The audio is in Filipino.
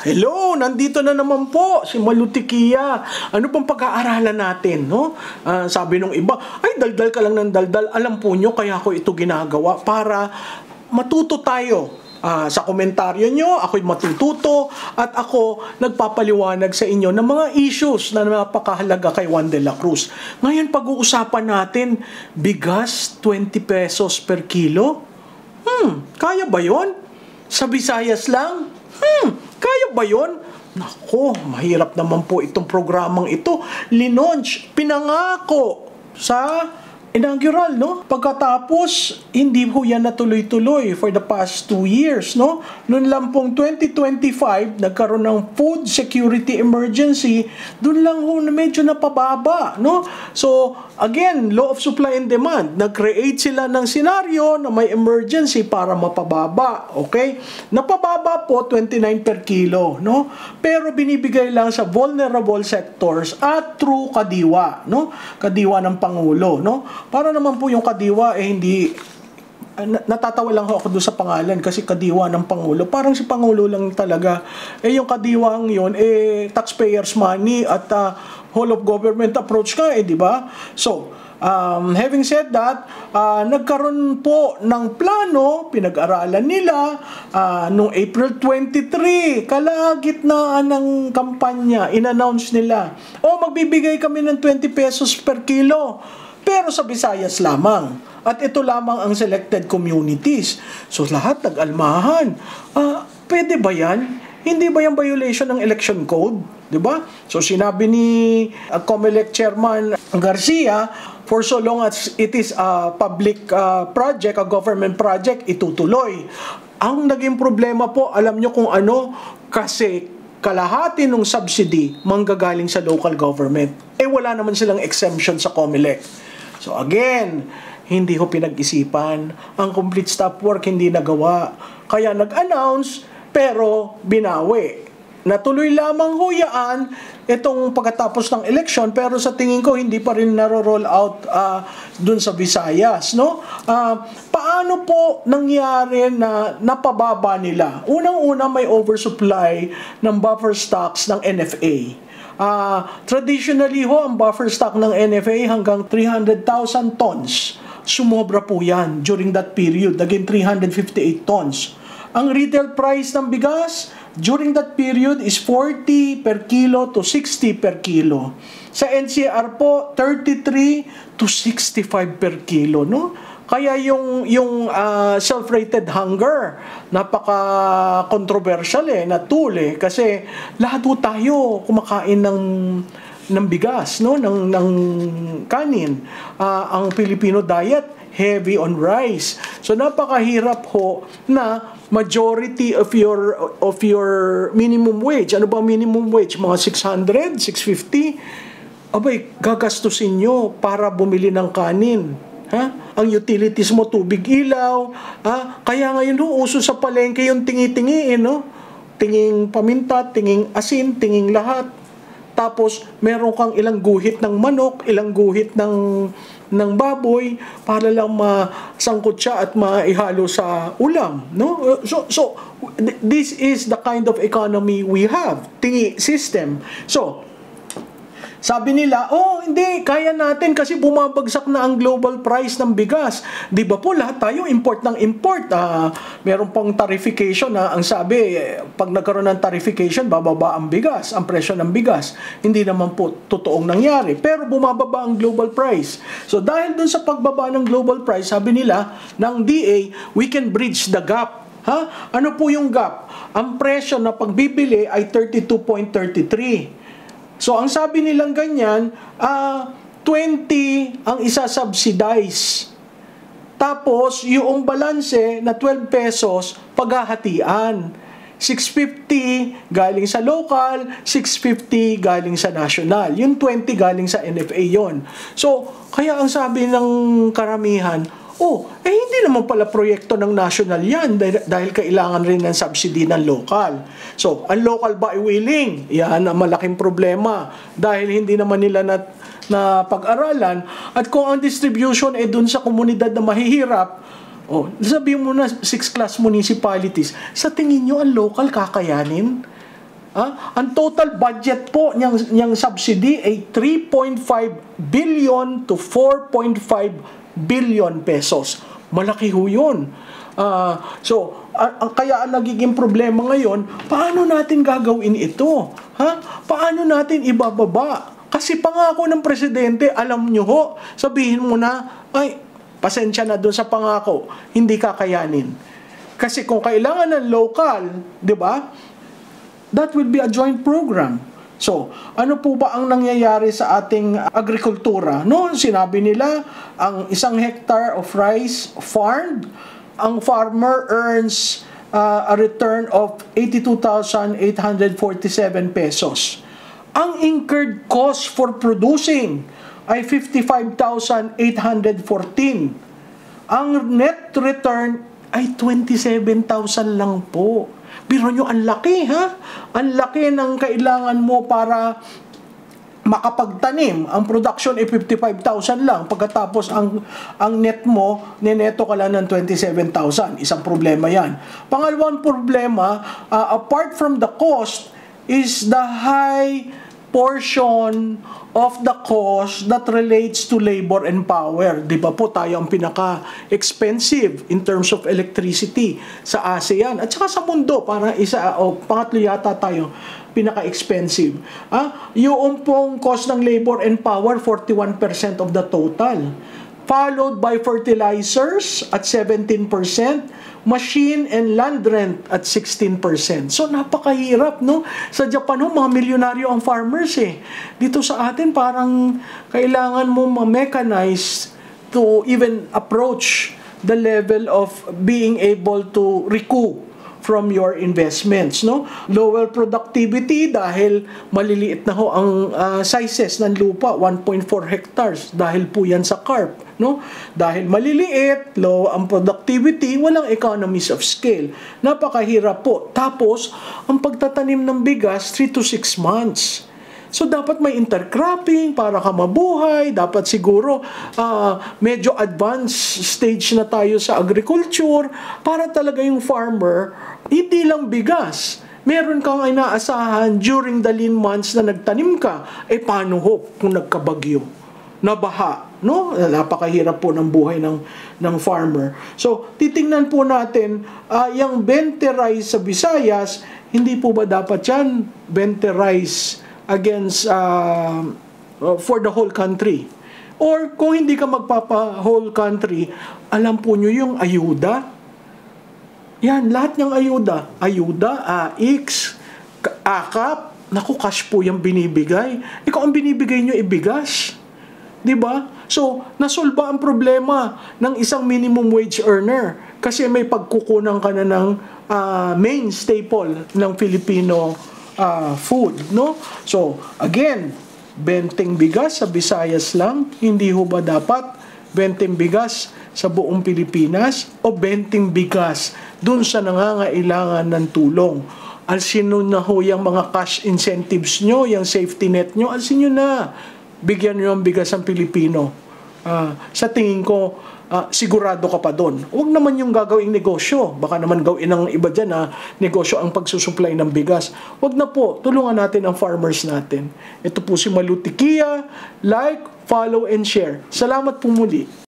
Hello, nandito na naman po si Malutikia. Ano pang pag-aaralan natin, no? Sabi nung iba, ay daldal ka lang ng daldal. Alam po nyo, kaya ko ito ginagawa para matuto tayo. Sa komentaryo nyo, ako'y matututo at ako nagpapaliwanag sa inyo ng mga issues na napakahalaga kay Juan de la Cruz. Ngayon pag-uusapan natin, bigas 20 pesos per kilo? Kaya ba yon? Sa Visayas lang? Kaya ba yun? Nako, mahirap naman po itong programang ito. Linunch, pinangako sa inaugural, no? Pagkatapos, hindi po yan natuloy-tuloy for the past 2 years, no? Noon lang pong 2025, nagkaroon ng food security emergency, doon lang ho na medyo napababa, no? So, again, law of supply and demand, nag-create sila ng senaryo na may emergency para mapababa, okay? Napababa po 29 per kilo, no? Pero binibigay lang sa vulnerable sectors at through kadiwa, no? Kadiwa ng Pangulo, no? Para naman po yung kadiwa hindi natatawa lang ako doon sa pangalan kasi kadiwa ng Pangulo. Parang si Pangulo lang talaga. Yung kadiwang yun, taxpayers money at whole of government approach ka, di ba? So, having said that, nagkaroon po ng plano, pinag-aralan nila, noong April 23, kalagitnaan ng kampanya, in-announce nila, magbibigay kami ng 20 pesos per kilo. Pero sa Visayas lamang. At ito lamang ang selected communities. So lahat nag-almahan. Pwede ba yan? Hindi ba yan violation ng election code? Diba? So sinabi ni COMELEC Chairman Garcia, for so long as it is a public project, a government project, itutuloy. Ang naging problema po, alam nyo kung ano? Kasi kalahati ng subsidy manggagaling sa local government. Wala naman silang exemption sa COMELEC. So again, hindi ko pinag-isipan. Ang complete stop work hindi nagawa. Kaya nag-announce, pero binawi. Natuloy lamang huyaan itong pagkatapos ng election, pero sa tingin ko hindi pa rin naro-roll out dun sa Visayas, no? Paano po nangyari na napababa nila? Unang-una may oversupply ng buffer stocks ng NFA. Traditionally ho, ang buffer stock ng NFA hanggang 300,000 tons. Sumobra po yan during that period, naging 358 tons. Ang retail price ng bigas during that period is 40 per kilo to 60 per kilo. Sa NCR po, 33 to 65 per kilo, no? Kaya yung self-rated hunger, napaka-controversial na tool kasi lahat po tayo kumakain ng bigas, no? ng kanin. Ang Filipino diet, heavy on rice. So napakahirap ho na majority of your minimum wage. Ano ba minimum wage? Mga 600, 650? Abay, gagastusin nyo para bumili ng kanin. Ang utilities mo, tubig, ilaw. Kaya ngayon uso sa palengke yung tingi-tingi, no? Tinging paminta, tinging asin, tinging lahat. Tapos meron kang ilang guhit ng manok, ilang guhit ng baboy para lang masangkot siya at maihalo sa ulam, no? So this is the kind of economy we have, tingi system. So sabi nila, hindi, kaya natin kasi bumabagsak na ang global price ng bigas. Di ba po, lahat tayo import ng import. Meron pang tarification ang sabi, pag nagkaroon ng tarification, bababa ang bigas, ang presyo ng bigas. Hindi naman po totoong nangyari. Pero bumababa ang global price. So dahil dun sa pagbaba ng global price, sabi nila, ng DA, we can bridge the gap. Ano po yung gap? Ang presyo na pagbibili ay 32.33. So, ang sabi nilang ganyan, 20 ang isa-subsidize. Tapos, yung balanse na 12 pesos, paghahatian. 650 galing sa local, 650 galing sa national. Yung 20 galing sa NFA yon. So, kaya ang sabi ng karamihan, hindi naman pala proyekto ng national yan dahil kailangan rin ng subsidy ng local. So, ang local ba ay willing? Yan ang malaking problema dahil hindi naman nila na pag-aralan. At kung ang distribution ay dun sa komunidad na mahihirap, sabihin mo na 6 class municipalities, sa tingin nyo ang local kakayanin? Ang total budget po niyang subsidy ay 3.5 billion to 4.5 billion pesos. Malaki ho yun. Kaya ang nagiging problema ngayon, paano natin gagawin ito? Paano natin ibababa? Kasi pangako ng presidente, alam nyo ho, sabihin mo na, ay, pasensya na doon sa pangako, hindi kakayanin. Kasi kung kailangan ng local, di ba? That will be a joint program. So, ano po ba ang nangyayari sa ating agrikultura? No, sinabi nila, ang 1 hectare of rice farmed, ang farmer earns a return of 82,847 pesos. Ang incurred cost for producing ay 55,814. Ang net return ay 27,000 lang po. Biro nyo, ang laki Ang laki ng kailangan mo para makapagtanim. Ang production ay 55,000 lang. Pagkatapos ang net mo, nineto ka lang ng 27,000. Isang problema yan. Pangalawang problema, apart from the cost, is the high portion of the cost that relates to labor and power. Di ba po tayo ang pinaka-expensive in terms of electricity sa ASEAN at saka sa mundo. Parang pangatlo yata tayo pinaka-expensive. Yung pong cost ng labor and power, 41% of the total. Followed by fertilizers at 17%, machine and land rent at 16%. So, napakahirap, no? Sa Japan, mga milyonaryo ang farmers, eh. Dito sa atin, parang kailangan mo ma-mechanize to even approach the level of being able to recoup from your investments, no? Lower productivity dahil maliliit na ho ang sizes ng lupa, 1.4 hectares dahil po yan sa carp, no? Dahil maliliit, low ang productivity, walang economies of scale. Napakahirap po. Tapos, ang pagtatanim ng bigas, 3 to 6 months. So, dapat may intercropping para ka mabuhay. Dapat siguro medyo advanced stage na tayo sa agriculture para talaga yung farmer, hindi lang bigas. Meron kang inaasahan during the lean months na nagtanim ka. Paano ho kung nagkabagyo? Nabaha, no? Napakahirap po ng buhay ng farmer. So, titingnan po natin, yung 20 rice sa Visayas, hindi po ba dapat yan 20 rice against for the whole country? Or kung hindi ka magpapa-whole country, alam po nyo yung ayuda? Yan, lahat ng ayuda. Ayuda, AIX, AKAP, naku, cash po yung binibigay. Ikaw ang binibigay nyo, ibigas. Diba? So, nasolba ang problema ng isang minimum wage earner kasi may pagkukunan ka na ng main staple ng Filipino food, no? So, again, 20 bigas sa Visayas lang, hindi ho ba dapat 20 bigas sa buong Pilipinas o 20 bigas dun sa nangangailangan ng tulong? Alsin na ho yung mga cash incentives nyo, yung safety net nyo, alsin nyo na. Bigyan nyo ang bigas ng Pilipino. Sa tingin ko, sigurado ka pa doon. Huwag naman yung gagawing negosyo. Baka naman gawin ng iba dyan negosyo ang pagsusupply ng bigas. Huwag na po, tulungan natin ang farmers natin. Ito po si Malu Tiquia. Like, follow, and share. Salamat po muli.